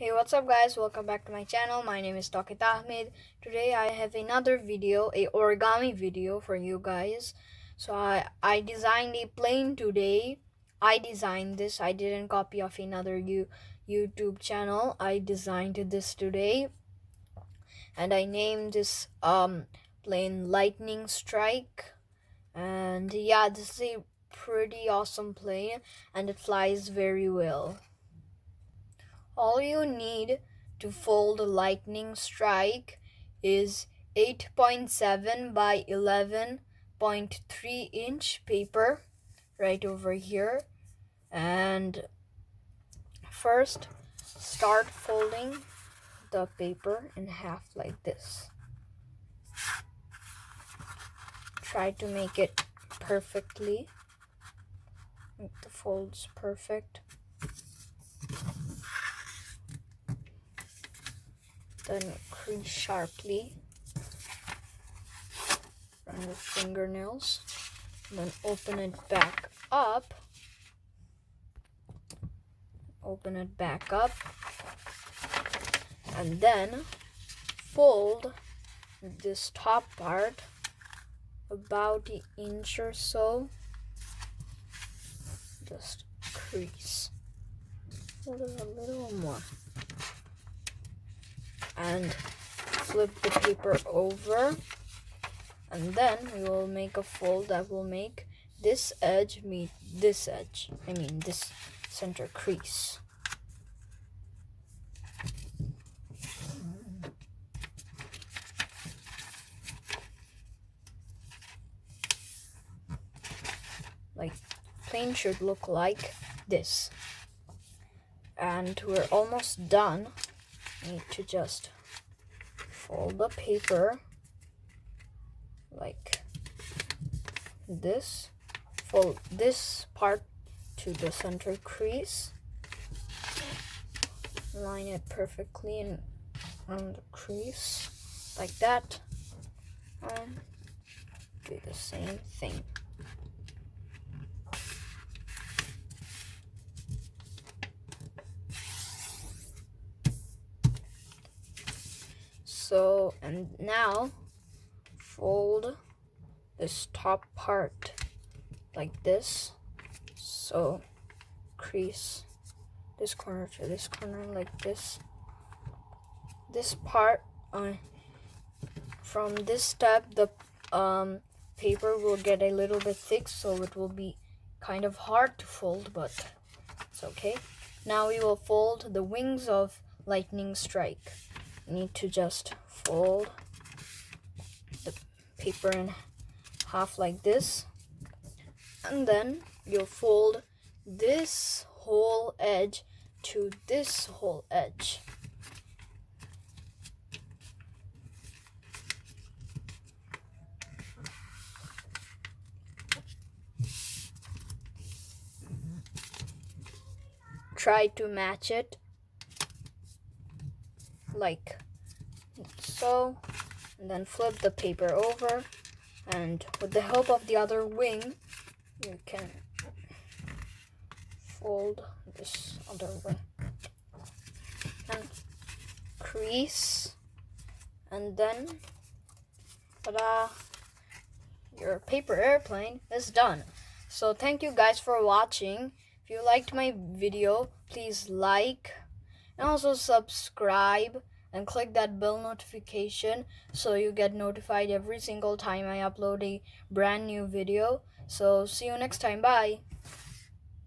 Hey, what's up guys, welcome back to my channel. My name is Toki Tahmid. Today I have another video, a origami video for you guys. So I designed a plane today. I designed this. I didn't copy off another YouTube channel. I designed this today. And I named this plane Lightning Strike. And yeah, this is a pretty awesome plane and it flies very well. All you need to fold a Lightning Strike is 8.7 by 11.3 inch paper right over here. And first, start folding the paper in half like this. Try to make it perfectly. Make the folds perfect. Then crease sharply. Run with fingernails. Then open it back up. Open it back up. And then fold this top part about an inch or so. Just crease. Fold it a little more. And flip the paper over, and then we will make a fold that will make this edge meet this edge. I mean this center crease. Like plane should look like this. And we're almost done. Need to just fold the paper like this. Fold this part to the center crease. Line it perfectly on the crease like that. And do the same thing. So, and now fold this top part like this. So crease this corner to this corner like this. This part, from this step, the paper will get a little bit thick, so it will be kind of hard to fold, but it's okay. Now we will fold the wings of Lightning Strike. Need to just fold the paper in half like this, and then you'll fold this whole edge to this whole edge. Try to match it like so, and then flip the paper over, and with the help of the other wing you can fold this other wing and crease, and then ta-da, your paper airplane is done. So thank you guys for watching. If you liked my video, please like and also subscribe and click that bell notification so you get notified every single time I upload a brand new video. So see you next time. Bye.